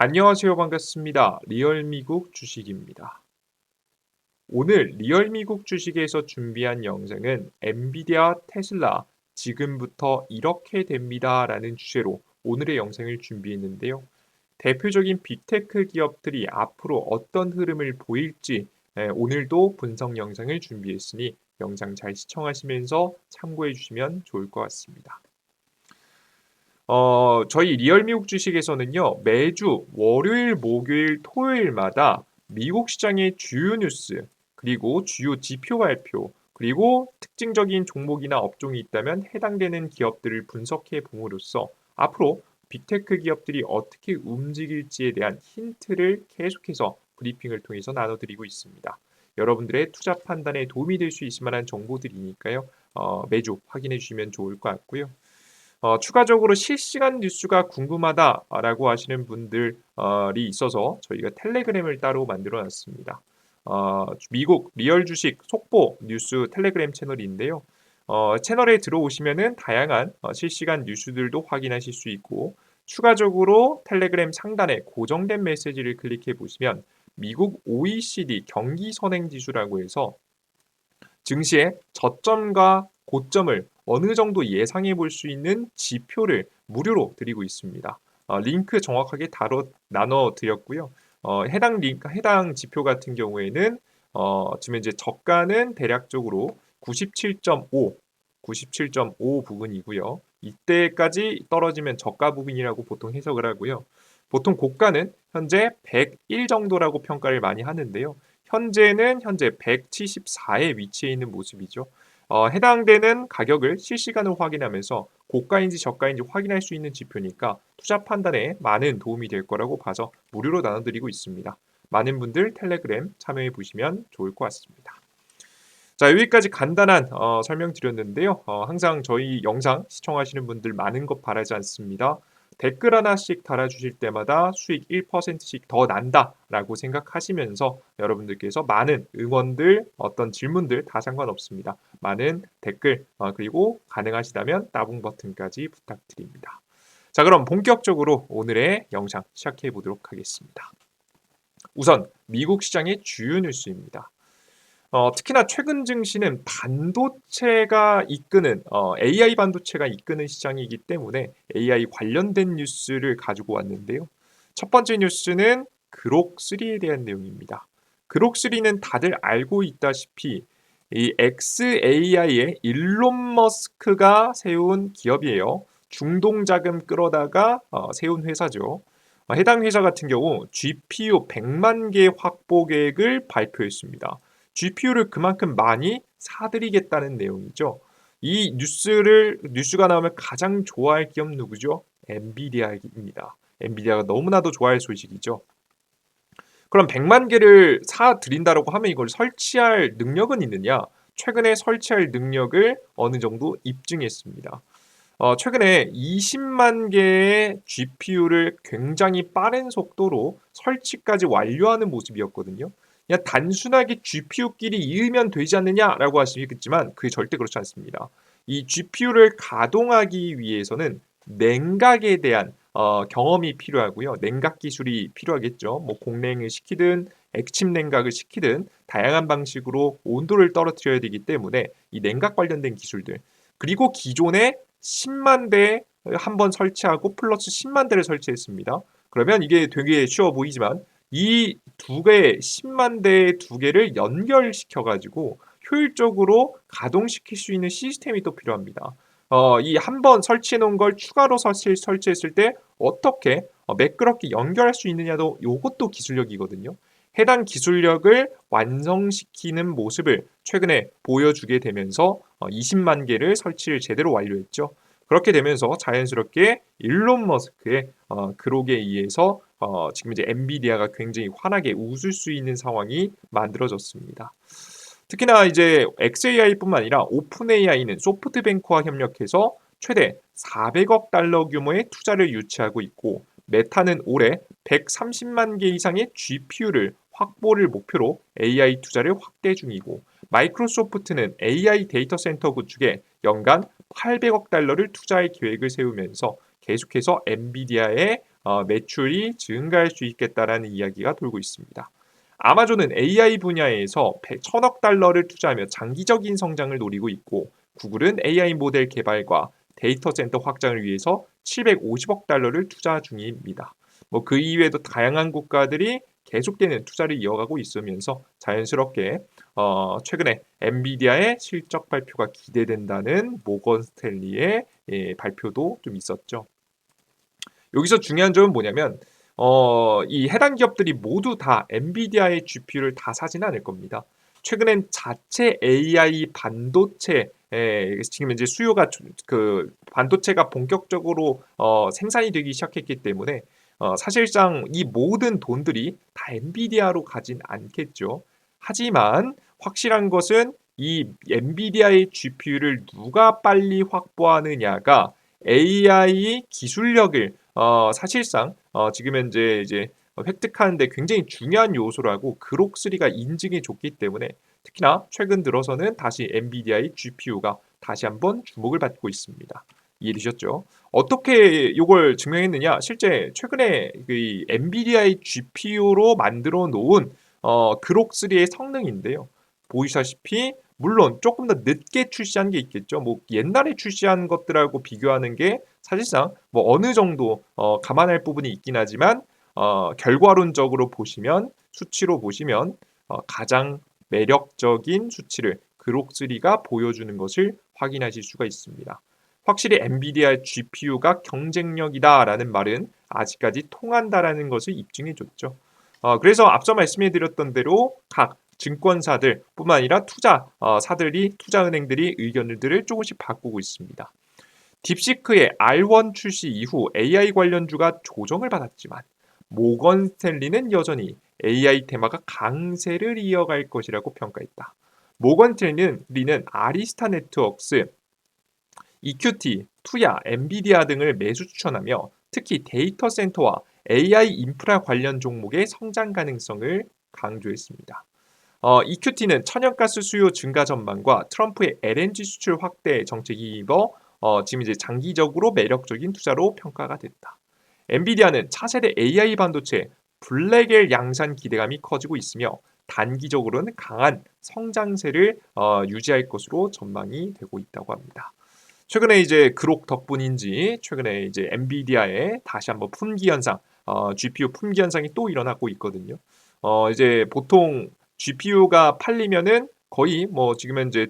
안녕하세요. 반갑습니다. 리얼미국 주식입니다. 오늘 리얼미국 주식에서 준비한 영상은 엔비디아, 테슬라, 지금부터 이렇게 됩니다라는 주제로 오늘의 영상을 준비했는데요. 대표적인 빅테크 기업들이 앞으로 어떤 흐름을 보일지 오늘도 분석 영상을 준비했으니 영상 잘 시청하시면서 참고해 주시면 좋을 것 같습니다. 저희 리얼미국 주식에서는요, 매주 월요일, 목요일, 토요일마다 미국 시장의 주요 뉴스, 그리고 주요 지표 발표, 그리고 특징적인 종목이나 업종이 있다면 해당되는 기업들을 분석해 봄으로써 앞으로 빅테크 기업들이 어떻게 움직일지에 대한 힌트를 계속해서 브리핑을 통해서 나눠드리고 있습니다. 여러분들의 투자 판단에 도움이 될 수 있을 만한 정보들이니까요. 매주 확인해 주시면 좋을 것 같고요. 추가적으로 실시간 뉴스가 궁금하다라고 하시는 분들이 있어서 저희가 텔레그램을 따로 만들어 놨습니다. 미국 리얼 주식 속보 뉴스 텔레그램 채널인데요. 채널에 들어오시면은 다양한 실시간 뉴스들도 확인하실 수 있고 추가적으로 텔레그램 상단에 고정된 메시지를 클릭해 보시면 미국 OECD 경기 선행 지수라고 해서 증시의 저점과 고점을 어느 정도 예상해 볼 수 있는 지표를 무료로 드리고 있습니다. 링크 정확하게 나눠 드렸고요. 해당 지표 같은 경우에는 지금 이제 저가는 대략적으로 97.5 부분이고요. 이때까지 떨어지면 저가 부분이라고 보통 해석을 하고요. 보통 고가는 현재 101 정도라고 평가를 많이 하는데요. 현재 174에 위치해 있는 모습이죠. 해당되는 가격을 실시간으로 확인하면서 고가인지 저가인지 확인할 수 있는 지표니까 투자 판단에 많은 도움이 될 거라고 봐서 무료로 나눠드리고 있습니다. 많은 분들 텔레그램 참여해 보시면 좋을 것 같습니다. 자, 여기까지 간단한 설명드렸는데요. 항상 저희 영상 시청하시는 분들 많은 것 바라지 않습니다. 댓글 하나씩 달아주실 때마다 수익 1%씩 더 난다라고 생각하시면서 여러분들께서 많은 응원들, 어떤 질문들 다 상관없습니다. 많은 댓글 그리고 가능하시다면 따봉 버튼까지 부탁드립니다. 자, 그럼 본격적으로 오늘의 영상 시작해 보도록 하겠습니다. 우선 미국 시장의 주요 뉴스입니다. 특히나 최근 증시는 반도체가 이끄는 AI 반도체가 이끄는 시장이기 때문에 AI 관련된 뉴스를 가지고 왔는데요. 첫 번째 뉴스는 그록3에 대한 내용입니다. 그록3는 다들 알고 있다시피 이 xAI의 일론 머스크가 세운 기업이에요. 중동 자금 끌어다가 세운 회사죠. 해당 회사 같은 경우 GPU 100만 개 확보 계획을 발표했습니다. GPU를 그만큼 많이 사들이겠다는 내용이죠. 이 뉴스가 나오면 가장 좋아할 기업 누구죠? 엔비디아입니다. 엔비디아가 너무나도 좋아할 소식이죠. 그럼 100만 개를 사들인다라고 하면 이걸 설치할 능력은 있느냐? 최근에 설치할 능력을 어느 정도 입증했습니다. 최근에 20만 개의 GPU를 굉장히 빠른 속도로 설치까지 완료하는 모습이었거든요. 그냥 단순하게 GPU끼리 이으면 되지 않느냐라고 하시겠지만 그게 절대 그렇지 않습니다. 이 GPU를 가동하기 위해서는 냉각에 대한 경험이 필요하고요. 냉각 기술이 필요하겠죠. 뭐 공냉을 시키든 액침 냉각을 시키든 다양한 방식으로 온도를 떨어뜨려야 되기 때문에 이 냉각 관련된 기술들 그리고 기존의 10만 대 한 번 설치하고 플러스 10만 대를 설치했습니다. 그러면 이게 되게 쉬워 보이지만 이 두 개, 10만 대 두 개를 연결시켜 가지고 효율적으로 가동시킬 수 있는 시스템이 또 필요합니다. 이 한 번 설치해 놓은 걸 추가로 설치했을 때 어떻게 매끄럽게 연결할 수 있느냐도 요것도 기술력이거든요. 해당 기술력을 완성시키는 모습을 최근에 보여주게 되면서 20만 개를 설치를 제대로 완료했죠. 그렇게 되면서 자연스럽게 일론 머스크의 그록에 의해서 지금 이제 엔비디아가 굉장히 환하게 웃을 수 있는 상황이 만들어졌습니다. 특히나 이제 xAI뿐만 아니라 오픈AI는 소프트뱅크와 협력해서 최대 400억 달러 규모의 투자를 유치하고 있고 메타는 올해 130만 개 이상의 GPU를 확보를 목표로 AI 투자를 확대 중이고 마이크로소프트는 AI 데이터 센터 구축에 연간 800억 달러를 투자할 계획을 세우면서 계속해서 엔비디아의 매출이 증가할 수 있겠다라는 이야기가 돌고 있습니다. 아마존은 AI 분야에서 1,000억 달러를 투자하며 장기적인 성장을 노리고 있고 구글은 AI 모델 개발과 데이터 센터 확장을 위해서 750억 달러를 투자 중입니다. 뭐 그 이외에도 다양한 국가들이 계속되는 투자를 이어가고 있으면서 자연스럽게 최근에 엔비디아의 실적 발표가 기대된다는 모건 스탠리의 발표도 좀 있었죠. 여기서 중요한 점은 뭐냐면 이 해당 기업들이 모두 다 엔비디아의 GPU를 다 사지는 않을 겁니다. 최근엔 자체 AI 반도체 지금 이제 수요가 그 반도체가 본격적으로 생산이 되기 시작했기 때문에 사실상 이 모든 돈들이 다 엔비디아로 가진 않겠죠. 하지만 확실한 것은 이 엔비디아의 GPU를 누가 빨리 확보하느냐가 AI 기술력을 사실상 지금 현재 이제 획득하는데 굉장히 중요한 요소라고 그록3가 인증해 줬기 때문에 특히나 최근 들어서는 다시 엔비디아의 GPU가 다시 한번 주목을 받고 있습니다. 이해되셨죠? 어떻게 이걸 증명했느냐? 실제 최근에 그 엔비디아의 GPU로 만들어 놓은 그록3의 성능인데요. 보이시다시피 물론 조금 더 늦게 출시한 게 있겠죠. 뭐 옛날에 출시한 것들하고 비교하는 게 사실상 뭐 어느 정도 감안할 부분이 있긴 하지만 결과론적으로 보시면 수치로 보시면 가장 매력적인 수치를 그록3가 보여주는 것을 확인하실 수가 있습니다. 확실히 엔비디아 GPU가 경쟁력이다라는 말은 아직까지 통한다라는 것을 입증해 줬죠. 그래서 앞서 말씀해 드렸던 대로 각 증권사들 뿐만 아니라 투자은행들이 의견들을 조금씩 바꾸고 있습니다. 딥시크의 R1 출시 이후 AI 관련주가 조정을 받았지만 모건 스탠리는 여전히 AI 테마가 강세를 이어갈 것이라고 평가했다. 모건 스탠리는 아리스타 네트워크스, EQT, 투야, 엔비디아 등을 매수 추천하며 특히 데이터 센터와 AI 인프라 관련 종목의 성장 가능성을 강조했습니다. EQT는 천연가스 수요 증가 전망과 트럼프의 LNG 수출 확대 정책이 입어 지금 이제 장기적으로 매력적인 투자로 평가가 됐다. 엔비디아는 차세대 AI 반도체 블랙엘 양산 기대감이 커지고 있으며 단기적으로는 강한 성장세를 유지할 것으로 전망이 되고 있다고 합니다. 최근에 이제 그록 덕분인지 최근에 이제 엔비디아의 다시 한번 품귀 현상, GPU 품귀 현상이 또 일어나고 있거든요. 이제 보통 GPU가 팔리면은 거의 뭐 지금 현재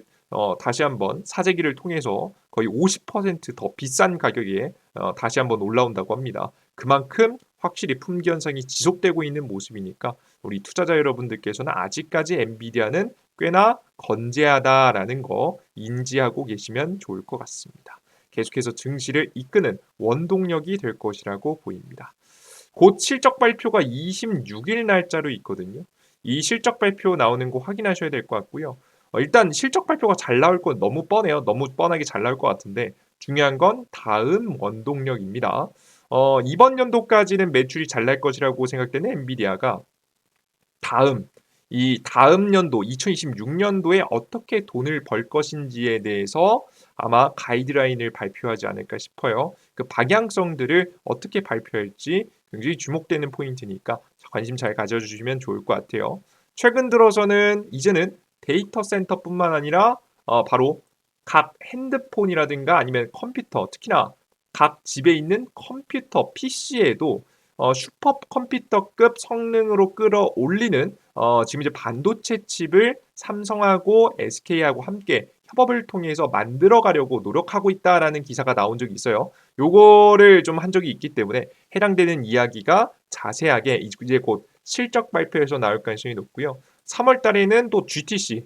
다시 한번 사재기를 통해서 거의 50%더 비싼 가격에 다시 한번 올라온다고 합니다. 그만큼 확실히 품귀 현상이 지속되고 있는 모습이니까 우리 투자자 여러분들께서는 아직까지 엔비디아는 꽤나 건재하다라는 거 인지하고 계시면 좋을 것 같습니다. 계속해서 증시를 이끄는 원동력이 될 것이라고 보입니다. 곧 실적 발표가 26일 날짜로 있거든요. 이 실적 발표 나오는 거 확인하셔야 될 것 같고요. 일단 실적 발표가 잘 나올 건 너무 뻔해요. 너무 뻔하게 잘 나올 것 같은데 중요한 건 다음 원동력입니다. 이번 연도까지는 매출이 잘 날 것이라고 생각되는 엔비디아가 다음 연도 2026년도에 어떻게 돈을 벌 것인지에 대해서 아마 가이드라인을 발표하지 않을까 싶어요. 그 방향성들을 어떻게 발표할지 굉장히 주목되는 포인트니까 관심 잘 가져주시면 좋을 것 같아요. 최근 들어서는 이제는 데이터 센터뿐만 아니라 바로 각 핸드폰이라든가 아니면 컴퓨터, 특히나 각 집에 있는 컴퓨터, PC에도 슈퍼컴퓨터급 성능으로 끌어올리는 지금 이제 반도체 칩을 삼성하고 SK하고 함께 협업을 통해서 만들어 가려고 노력하고 있다라는 기사가 나온 적이 있어요. 요거를 좀 한 적이 있기 때문에 해당되는 이야기가 자세하게 이제 곧 실적 발표에서 나올 가능성이 높고요. 3월 달에는 또 GTC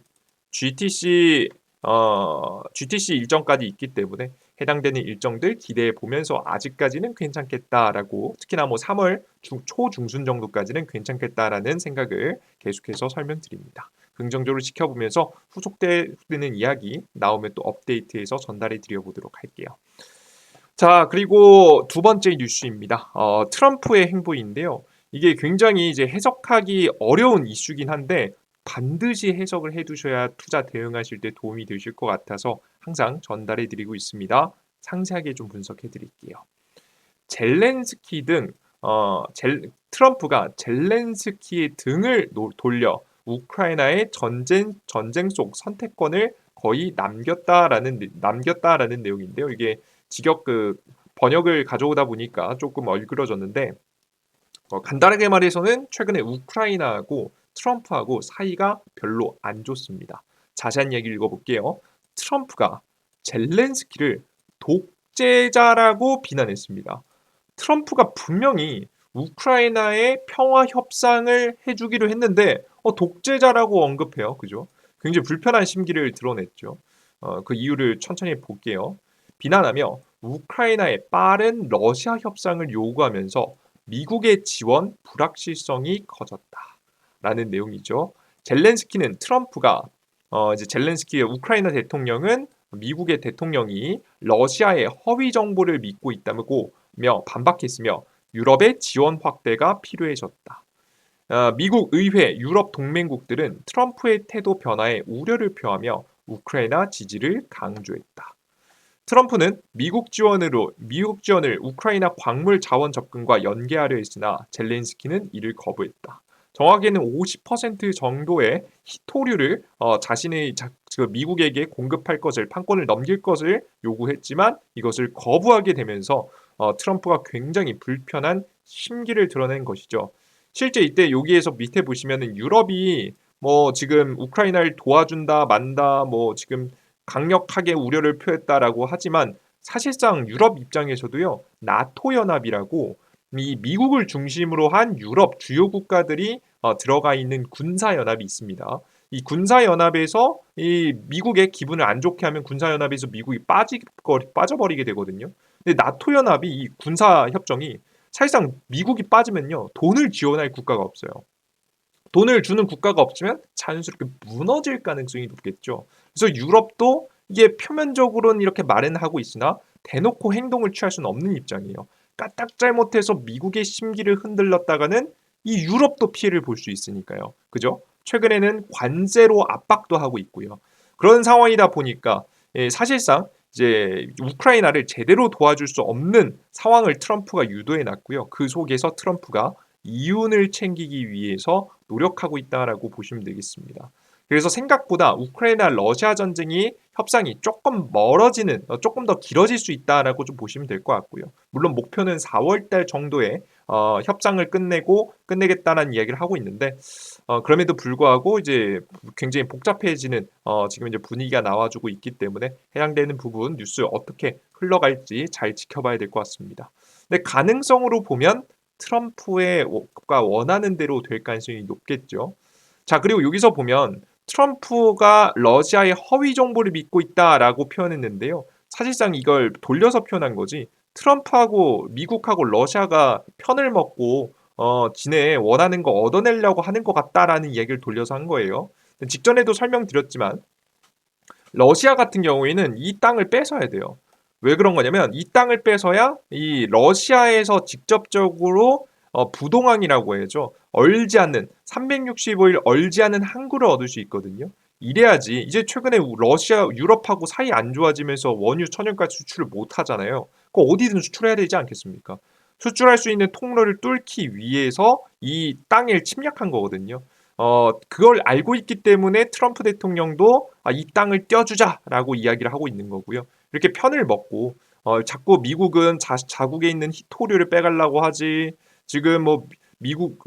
일정까지 있기 때문에 해당되는 일정들 기대해 보면서 아직까지는 괜찮겠다라고 특히나 뭐 3월 초중순 정도까지는 괜찮겠다라는 생각을 계속해서 설명드립니다. 긍정적으로 지켜보면서 후속되는 이야기 나오면 또 업데이트해서 전달해 드려보도록 할게요. 자, 그리고 두 번째 뉴스입니다. 트럼프의 행보인데요. 이게 굉장히 이제 해석하기 어려운 이슈긴 한데 반드시 해석을 해두셔야 투자 대응하실 때 도움이 되실 것 같아서 항상 전달해 드리고 있습니다. 상세하게 좀 분석해 드릴게요. 젤렌스키 등 트럼프가 젤렌스키의 등을 돌려 우크라이나의 전쟁 속 선택권을 거의 남겼다라는 내용인데요. 이게 직역 번역을 가져오다 보니까 조금 얼그러졌는데 간단하게 말해서는 최근에 우크라이나하고 트럼프하고 사이가 별로 안 좋습니다. 자세한 얘기 읽어볼게요. 트럼프가 젤렌스키를 독재자라고 비난했습니다. 트럼프가 분명히 우크라이나의 평화 협상을 해주기로 했는데 독재자라고 언급해요. 그죠? 굉장히 불편한 심기를 드러냈죠. 그 이유를 천천히 볼게요. 비난하며 우크라이나의 빠른 러시아 협상을 요구하면서 미국의 지원 불확실성이 커졌다라는 내용이죠. 젤렌스키는 트럼프가 이제 젤렌스키의 우크라이나 대통령은 미국의 대통령이 러시아의 허위 정보를 믿고 있다며 반박했으며 유럽의 지원 확대가 필요해졌다. 미국 의회 유럽 동맹국들은 트럼프의 태도 변화에 우려를 표하며 우크라이나 지지를 강조했다. 트럼프는 미국 지원을 우크라이나 광물 자원 접근과 연계하려 했으나 젤렌스키는 이를 거부했다. 정확히는 50% 정도의 히토류를 자신의 미국에게 공급할 것을 판권을 넘길 것을 요구했지만 이것을 거부하게 되면서 트럼프가 굉장히 불편한 심기를 드러낸 것이죠. 실제 이때 여기에서 밑에 보시면은 유럽이 뭐 지금 우크라이나를 도와준다 만다 뭐 지금 강력하게 우려를 표했다라고 하지만 사실상 유럽 입장에서도요. 나토 연합이라고 이 미국을 중심으로 한 유럽 주요 국가들이 들어가 있는 군사 연합이 있습니다. 이 군사 연합에서 이 미국의 기분을 안 좋게 하면 군사 연합에서 미국이 빠져버리게 되거든요. 근데 나토 연합이 이 군사 협정이 사실상 미국이 빠지면요. 돈을 지원할 국가가 없어요. 돈을 주는 국가가 없으면 자연스럽게 무너질 가능성이 높겠죠. 그래서 유럽도 이게 표면적으로는 이렇게 말은 하고 있으나 대놓고 행동을 취할 수는 없는 입장이에요. 까딱 잘못해서 미국의 심기를 흔들렸다가는 이 유럽도 피해를 볼 수 있으니까요. 그죠? 최근에는 관세로 압박도 하고 있고요. 그런 상황이다 보니까 사실상 이제 우크라이나를 제대로 도와줄 수 없는 상황을 트럼프가 유도해 놨고요. 그 속에서 트럼프가 이윤을 챙기기 위해서 노력하고 있다라고 보시면 되겠습니다. 그래서 생각보다 우크라이나 러시아 전쟁이 협상이 조금 멀어지는 조금 더 길어질 수 있다라고 좀 보시면 될 것 같고요. 물론 목표는 4월 달 정도에 협상을 끝내겠다는 이야기를 하고 있는데 그럼에도 불구하고 이제 굉장히 복잡해지는 지금 이제 분위기가 나와주고 있기 때문에 해당되는 부분 뉴스 어떻게 흘러갈지 잘 지켜봐야 될 것 같습니다. 근데 가능성으로 보면 트럼프가 원하는 대로 될 가능성이 높겠죠. 자, 그리고 여기서 보면 트럼프가 러시아의 허위 정보를 믿고 있다라고 표현했는데요. 사실상 이걸 돌려서 표현한 거지. 트럼프하고 미국하고 러시아가 편을 먹고 지네 원하는 거 얻어내려고 하는 것 같다라는 얘기를 돌려서 한 거예요. 직전에도 설명드렸지만 러시아 같은 경우에는 이 땅을 뺏어야 돼요. 왜 그런 거냐면 이 땅을 뺏어야 이 러시아에서 직접적으로 부동항이라고 해죠. 얼지 않는 365일 얼지 않은 항구를 얻을 수 있거든요. 이래야지 이제 최근에 러시아 유럽하고 사이 안 좋아지면서 원유 천연가스 수출을 못 하잖아요. 그 어디든 수출해야 되지 않겠습니까? 수출할 수 있는 통로를 뚫기 위해서 이 땅을 침략한 거거든요. 그걸 알고 있기 때문에 트럼프 대통령도 이 땅을 떼어주자라고 이야기를 하고 있는 거고요. 이렇게 편을 먹고 자꾸 미국은 자국에 있는 히토류를 빼가려고 하지. 지금 뭐 미국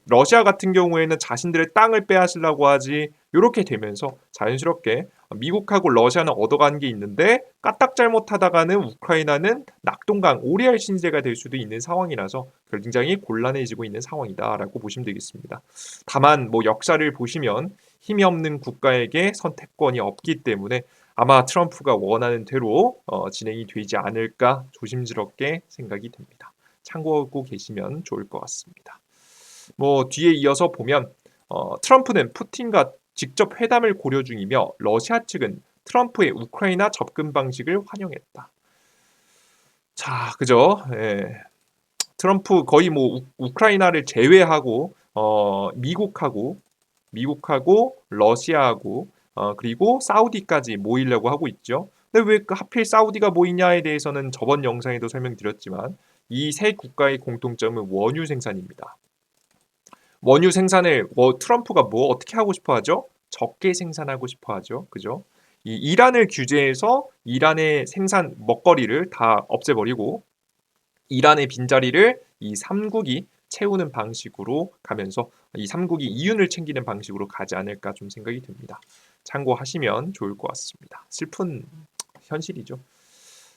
러시아 같은 경우에는 자신들의 땅을 빼앗으려고 하지. 이렇게 되면서 자연스럽게 미국하고 러시아는 얻어가는 게 있는데 까딱 잘못하다가는 우크라이나는 낙동강 오리알 신세가 될 수도 있는 상황이라서 굉장히 곤란해지고 있는 상황이다라고 보시면 되겠습니다. 다만 뭐 역사를 보시면 힘이 없는 국가에게 선택권이 없기 때문에 아마 트럼프가 원하는 대로 진행이 되지 않을까 조심스럽게 생각이 됩니다. 참고하고 계시면 좋을 것 같습니다. 뭐 뒤에 이어서 보면 트럼프는 푸틴과 직접 회담을 고려 중이며 러시아 측은 트럼프의 우크라이나 접근 방식을 환영했다. 자, 그죠? 예. 트럼프 거의 뭐 우크라이나를 제외하고 미국하고 러시아하고 그리고 사우디까지 모이려고 하고 있죠. 근데 왜 하필 사우디가 모이냐에 대해서는 저번 영상에도 설명드렸지만 이 세 국가의 공통점은 원유 생산입니다. 원유 생산을 트럼프가 어떻게 하고 싶어 하죠? 적게 생산하고 싶어 하죠. 그죠? 이 이란을 규제해서 이란의 생산 먹거리를 다 없애버리고 이란의 빈자리를 이 3국이 채우는 방식으로 가면서 이 3국이 이윤을 챙기는 방식으로 가지 않을까 좀 생각이 듭니다. 참고하시면 좋을 것 같습니다. 슬픈 현실이죠.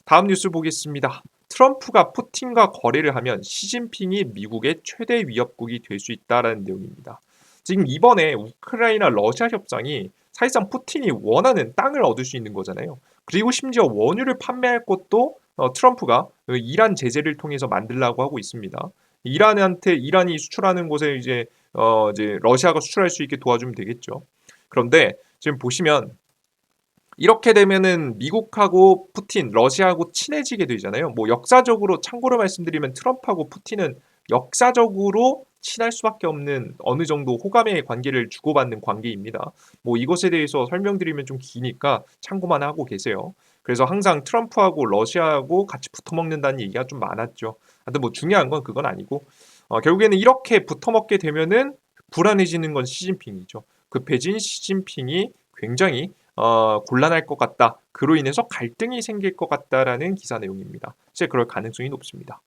다음 뉴스 보겠습니다. 트럼프가 푸틴과 거래를 하면 시진핑이 미국의 최대 위협국이 될 수 있다라는 내용입니다. 지금 이번에 우크라이나 러시아 협상이 사실상 푸틴이 원하는 땅을 얻을 수 있는 거잖아요. 그리고 심지어 원유를 판매할 것도 트럼프가 이란 제재를 통해서 만들려고 하고 있습니다. 이란이 수출하는 곳에 이제 러시아가 수출할 수 있게 도와주면 되겠죠. 그런데 지금 보시면 이렇게 되면은 미국하고 푸틴, 러시아하고 친해지게 되잖아요. 역사적으로 참고로 말씀드리면 트럼프하고 푸틴은 역사적으로 친할 수밖에 없는 어느 정도 호감의 관계를 주고받는 관계입니다. 이것에 대해서 설명드리면 좀 기니까 참고만 하고 계세요. 그래서 항상 트럼프하고 러시아하고 같이 붙어 먹는다는 얘기가 좀 많았죠. 하여튼 중요한 건 그건 아니고 결국에는 이렇게 붙어 먹게 되면은 불안해지는 건 시진핑이죠. 급해진 시진핑이 굉장히 곤란할 것 같다. 그로 인해서 갈등이 생길 것 같다라는 기사 내용입니다. 실제 그럴 가능성이 높습니다.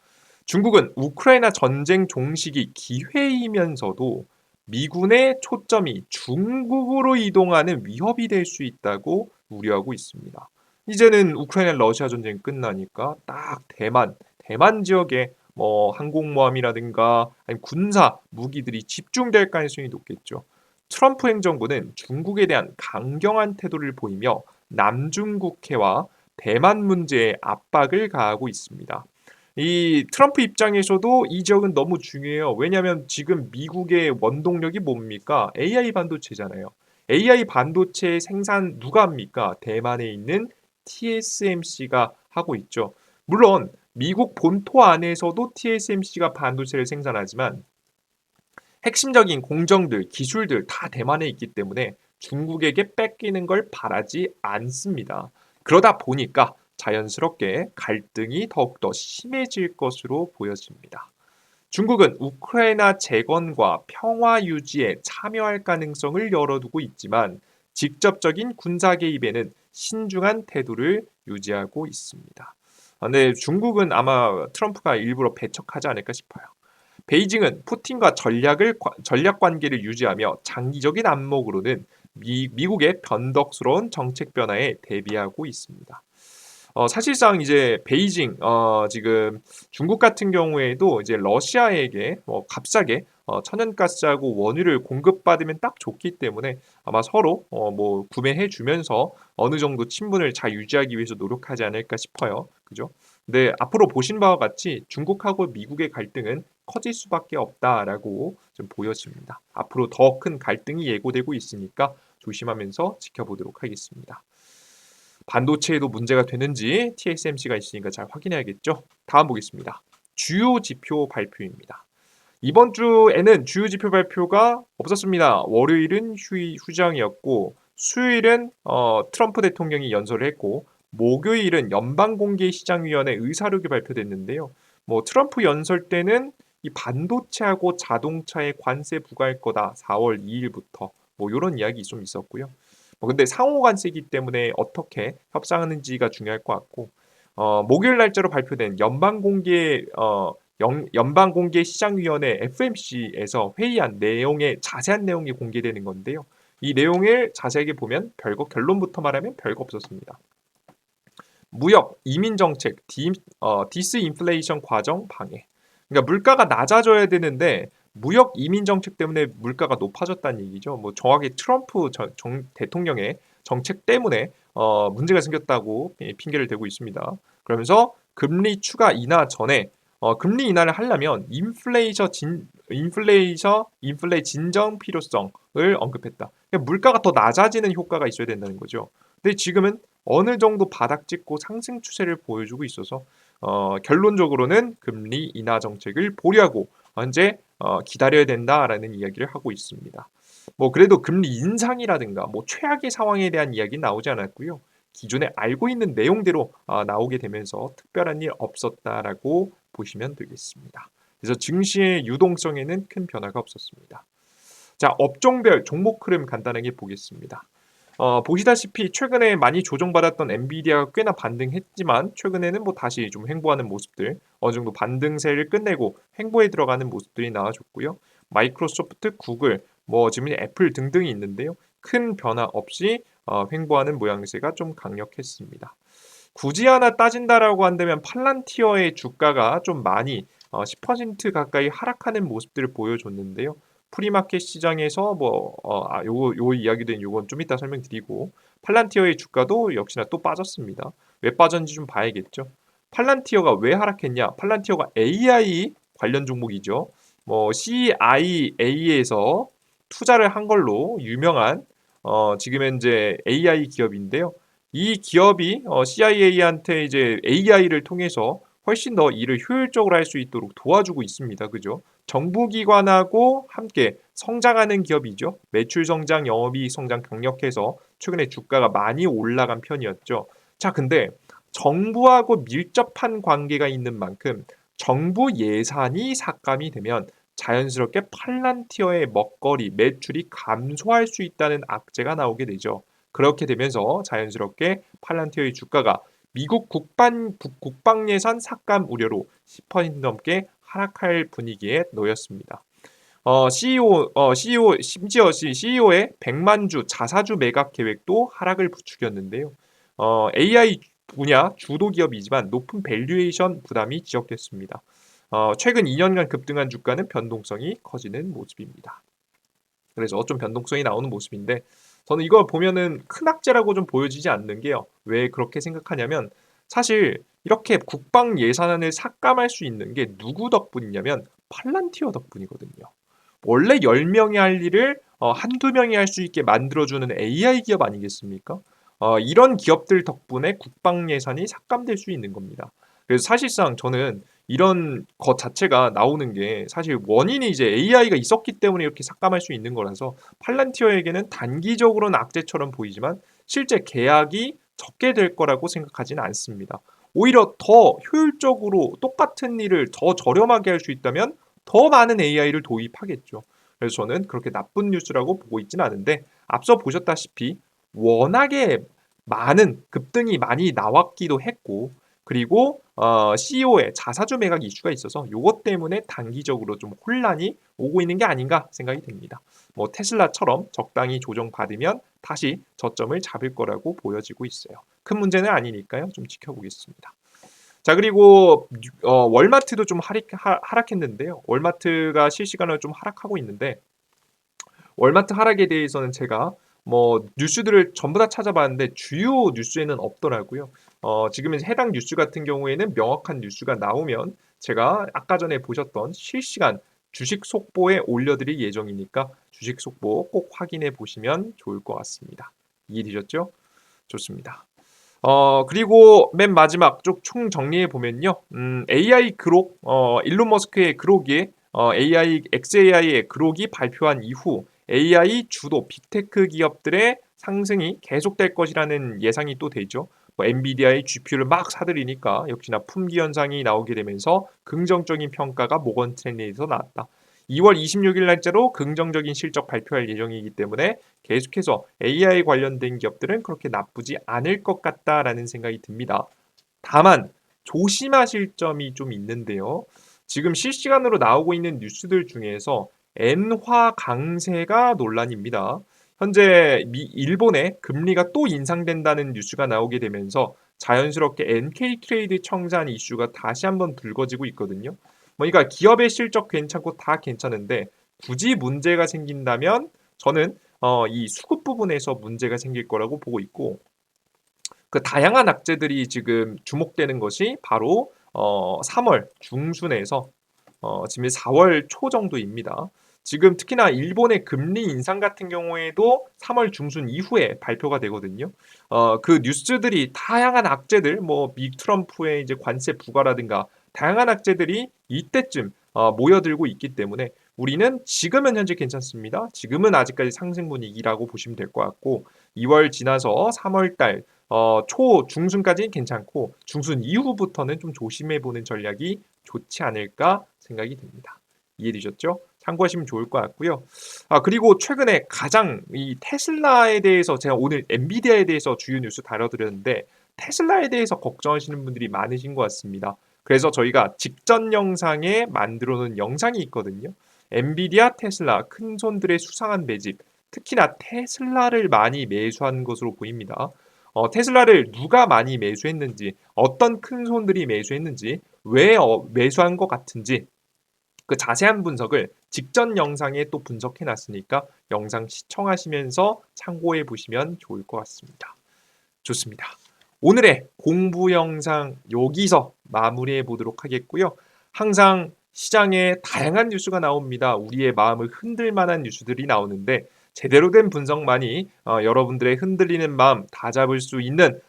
중국은 우크라이나 전쟁 종식이 기회이면서도 미군의 초점이 중국으로 이동하는 위협이 될 수 있다고 우려하고 있습니다. 이제는 우크라이나 러시아 전쟁 끝나니까 딱 대만 지역에 항공모함이라든가 아니면 군사 무기들이 집중될 가능성이 높겠죠. 트럼프 행정부는 중국에 대한 강경한 태도를 보이며 남중국해와 대만 문제에 압박을 가하고 있습니다. 이 트럼프 입장에서도 이 지역은 너무 중요해요. 왜냐하면 지금 미국의 원동력이 뭡니까? AI 반도체잖아요. AI 반도체 생산 누가 합니까? 대만에 있는 TSMC가 하고 있죠. 물론 미국 본토 안에서도 TSMC가 반도체를 생산하지만 핵심적인 공정들, 기술들 다 대만에 있기 때문에 중국에게 뺏기는 걸 바라지 않습니다. 그러다 보니까 자연스럽게 갈등이 더욱더 심해질 것으로 보여집니다. 중국은 우크라이나 재건과 평화 유지에 참여할 가능성을 열어두고 있지만 직접적인 군사 개입에는 신중한 태도를 유지하고 있습니다. 근데 중국은 아마 트럼프가 일부러 배척하지 않을까 싶어요. 베이징은 푸틴과 전략 관계를 유지하며 장기적인 안목으로는 미국의 변덕스러운 정책 변화에 대비하고 있습니다. 사실상 이제 베이징 지금 중국 같은 경우에도 이제 러시아에게 값싸게 천연가스하고 원유를 공급받으면 딱 좋기 때문에 아마 서로 구매해 주면서 어느 정도 친분을 잘 유지하기 위해서 노력하지 않을까 싶어요. 그죠? 근데 앞으로 보신 바와 같이 중국하고 미국의 갈등은 커질 수밖에 없다라고 좀 보여집니다. 앞으로 더 큰 갈등이 예고되고 있으니까 조심하면서 지켜보도록 하겠습니다. 반도체에도 문제가 되는지 TSMC가 있으니까 잘 확인해야겠죠. 다음 보겠습니다. 주요 지표 발표입니다. 이번 주에는 주요 지표 발표가 없었습니다. 월요일은 휴장이었고 수요일은 트럼프 대통령이 연설을 했고 목요일은 연방공개시장위원회 의사록이 발표됐는데요. 트럼프 연설 때는 이 반도체하고 자동차에 관세 부과할 거다. 4월 2일부터 이런 이야기 좀 있었고요. 근데 상호 관세이기 때문에 어떻게 협상하는지가 중요할 것 같고 목요일 날짜로 발표된 연방공개시장위원회 FMC에서 회의한 내용의 자세한 내용이 공개되는 건데요. 이 내용을 자세하게 보면 결론부터 말하면 별거 없었습니다. 무역, 이민 정책, 디스인플레이션 과정 방해. 그러니까 물가가 낮아져야 되는데 무역 이민 정책 때문에 물가가 높아졌다는 얘기죠. 정확히 트럼프 대통령의 정책 때문에 문제가 생겼다고 핑계를 대고 있습니다. 그러면서 금리 추가 인하 전에 금리 인하를 하려면 인플레 진정 필요성을 언급했다. 그러니까 물가가 더 낮아지는 효과가 있어야 된다는 거죠. 근데 지금은 어느 정도 바닥 찍고 상승 추세를 보여주고 있어서 결론적으로는 금리 인하 정책을 보류하고 현재 기다려야 된다라는 이야기를 하고 있습니다. 그래도 금리 인상이라든가 최악의 상황에 대한 이야기는 나오지 않았고요. 기존에 알고 있는 내용대로 나오게 되면서 특별한 일 없었다라고 보시면 되겠습니다. 그래서 증시의 유동성에는 큰 변화가 없었습니다. 자, 업종별 종목 흐름 간단하게 보겠습니다. 보시다시피 최근에 많이 조정받았던 엔비디아가 꽤나 반등했지만 최근에는 뭐 다시 좀 횡보하는 모습들, 어느 정도 반등세를 끝내고 횡보에 들어가는 모습들이 나와줬고요. 마이크로소프트, 구글, 뭐 지금 애플 등등이 있는데요. 큰 변화 없이 횡보하는 모양새가 좀 강력했습니다. 굳이 하나 따진다라고 한다면 팔란티어의 주가가 좀 많이 10% 가까이 하락하는 모습들을 보여줬는데요. 프리마켓 시장에서 요 이야기된 요건 좀 이따 설명드리고 팔란티어의 주가도 역시나 또 빠졌습니다. 왜 빠졌는지 좀 봐야겠죠. 팔란티어가 왜 하락했냐? 팔란티어가 AI 관련 종목이죠. 뭐 CIA에서 투자를 한 걸로 유명한 지금 현재 AI 기업인데요. 이 기업이 CIA한테 이제 AI를 통해서 훨씬 더 일을 효율적으로 할 수 있도록 도와주고 있습니다. 그죠? 정부기관하고 함께 성장하는 기업이죠. 매출 성장, 영업이익 성장 강력해서 최근에 주가가 많이 올라간 편이었죠. 자, 근데 정부하고 밀접한 관계가 있는 만큼 정부 예산이 삭감이 되면 자연스럽게 팔란티어의 먹거리, 매출이 감소할 수 있다는 악재가 나오게 되죠. 그렇게 되면서 자연스럽게 팔란티어의 주가가 미국 국방 예산 삭감 우려로 10% 넘게 하락할 분위기에 놓였습니다. 심지어 CEO의 100만 주 자사주 매각 계획도 하락을 부추겼는데요. AI 분야 주도 기업이지만 높은 밸류에이션 부담이 지적됐습니다. 최근 2년간 급등한 주가는 변동성이 커지는 모습입니다. 그래서 좀 변동성이 나오는 모습인데 저는 이걸 보면은 큰 악재라고 좀 보여지지 않는 게요. 왜 그렇게 생각하냐면 사실 이렇게 국방 예산안을 삭감할 수 있는 게 누구 덕분이냐면 팔란티어 덕분이거든요. 원래 10명이 할 일을 한두 명이 할 수 있게 만들어주는 AI 기업 아니겠습니까? 이런 기업들 덕분에 국방 예산이 삭감될 수 있는 겁니다. 그래서 사실상 저는 이런 것 자체가 나오는 게 사실 원인이 이제 AI가 있었기 때문에 이렇게 삭감할 수 있는 거라서 팔란티어에게는 단기적으로는 악재처럼 보이지만 실제 계약이 적게 될 거라고 생각하지는 않습니다. 오히려 더 효율적으로 똑같은 일을 더 저렴하게 할 수 있다면 더 많은 AI를 도입하겠죠. 그래서 저는 그렇게 나쁜 뉴스라고 보고 있지는 않은데 앞서 보셨다시피 워낙에 많은 급등이 많이 나왔기도 했고 그리고 CEO의 자사주 매각 이슈가 있어서 요것 때문에 단기적으로 좀 혼란이 오고 있는 게 아닌가 생각이 됩니다. 뭐 테슬라처럼 적당히 조정받으면 다시 저점을 잡을 거라고 보여지고 있어요. 큰 문제는 아니니까요. 좀 지켜보겠습니다. 자, 그리고 월마트도 좀 하락했는데요. 월마트가 실시간으로 좀 하락하고 있는데 월마트 하락에 대해서는 제가 뭐 뉴스들을 전부 다 찾아봤는데 주요 뉴스에는 없더라고요. 지금 해당 뉴스 같은 경우에는 명확한 뉴스가 나오면 제가 아까 전에 보셨던 실시간 주식 속보에 올려드릴 예정이니까 주식 속보 꼭 확인해 보시면 좋을 것 같습니다. 이해되셨죠? 좋습니다. 그리고 맨 마지막 쪽 총 정리해 보면요. AI 그록, 일론 머스크의 그록이 AI, XAI의 그록이 발표한 이후 AI 주도 빅테크 기업들의 상승이 계속될 것이라는 예상이 또 되죠. 뭐 엔비디아의 GPU를 막 사들이니까 역시나 품귀 현상이 나오게 되면서 긍정적인 평가가 모건 스탠리에서 나왔다. 2월 26일 날짜로 긍정적인 실적 발표할 예정이기 때문에 계속해서 AI 관련된 기업들은 그렇게 나쁘지 않을 것 같다라는 생각이 듭니다. 다만 조심하실 점이 좀 있는데요. 지금 실시간으로 나오고 있는 뉴스들 중에서 엔화 강세가 논란입니다. 현재 일본의 금리가 또 인상된다는 뉴스가 나오게 되면서 자연스럽게 NK 트레이드 청산 이슈가 다시 한번 불거지고 있거든요. 그러니까 기업의 실적 괜찮고 다 괜찮은데 굳이 문제가 생긴다면 저는 이 수급 부분에서 문제가 생길 거라고 보고 있고 그 다양한 악재들이 지금 주목되는 것이 바로 3월 중순에서 지금 4월 초 정도입니다. 지금 특히나 일본의 금리 인상 같은 경우에도 3월 중순 이후에 발표가 되거든요. 그 뉴스들이 다양한 악재들, 뭐 미 트럼프의 이제 관세 부과라든가 다양한 악재들이 이때쯤 모여들고 있기 때문에 우리는 지금은 현재 괜찮습니다. 지금은 아직까지 상승 분위기라고 보시면 될 것 같고 2월 지나서 3월 달 초 중순까지는 괜찮고 중순 이후부터는 좀 조심해 보는 전략이 좋지 않을까 생각이 듭니다. 이해되셨죠? 참고하시면 좋을 것 같고요. 그리고 최근에 가장 이 테슬라에 대해서 제가 오늘 엔비디아에 대해서 주요 뉴스 다뤄드렸는데 테슬라에 대해서 걱정하시는 분들이 많으신 것 같습니다. 그래서 저희가 직전 영상에 만들어 놓은 영상이 있거든요. 엔비디아, 테슬라, 큰손들의 수상한 매집, 특히나 테슬라를 많이 매수한 것으로 보입니다. 테슬라를 누가 많이 매수했는지, 어떤 큰손들이 매수했는지, 왜 매수한 것 같은지 그 자세한 분석을 직전 영상에 또 분석해 놨으니까 영상 시청하시면서 참고해 보시면 좋을 것 같습니다. 좋습니다. 오늘의 공부 영상 여기서 마무리해 보도록 하겠고요. 항상 시장에 다양한 뉴스가 나옵니다. 우리의 마음을 흔들 만한 뉴스들이 나오는데 제대로 된 분석만이 여러분들의 흔들리는 마음 다잡을 수 있는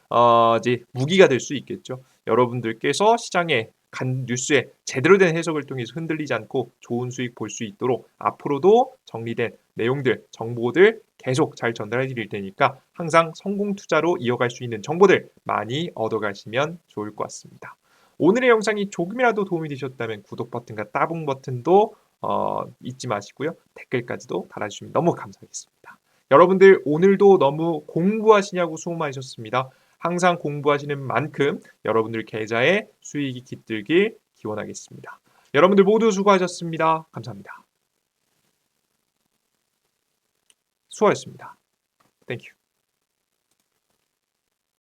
이제 무기가 될 수 있겠죠. 여러분들께서 시장에 간 뉴스에 제대로 된 해석을 통해서 흔들리지 않고 좋은 수익 볼 수 있도록 앞으로도 정리된 내용들, 정보들 계속 잘 전달해 드릴 테니까 항상 성공 투자로 이어갈 수 있는 정보들 많이 얻어가시면 좋을 것 같습니다. 오늘의 영상이 조금이라도 도움이 되셨다면 구독 버튼과 따봉 버튼도 잊지 마시고요. 댓글까지도 달아주시면 너무 감사하겠습니다. 여러분들 오늘도 너무 공부하시냐고 수고 많으셨습니다. 항상 공부하시는 만큼 여러분들 계좌에 수익이 깃들길 기원하겠습니다. 여러분들 모두 수고하셨습니다. 감사합니다. 수고하셨습니다. Thank you.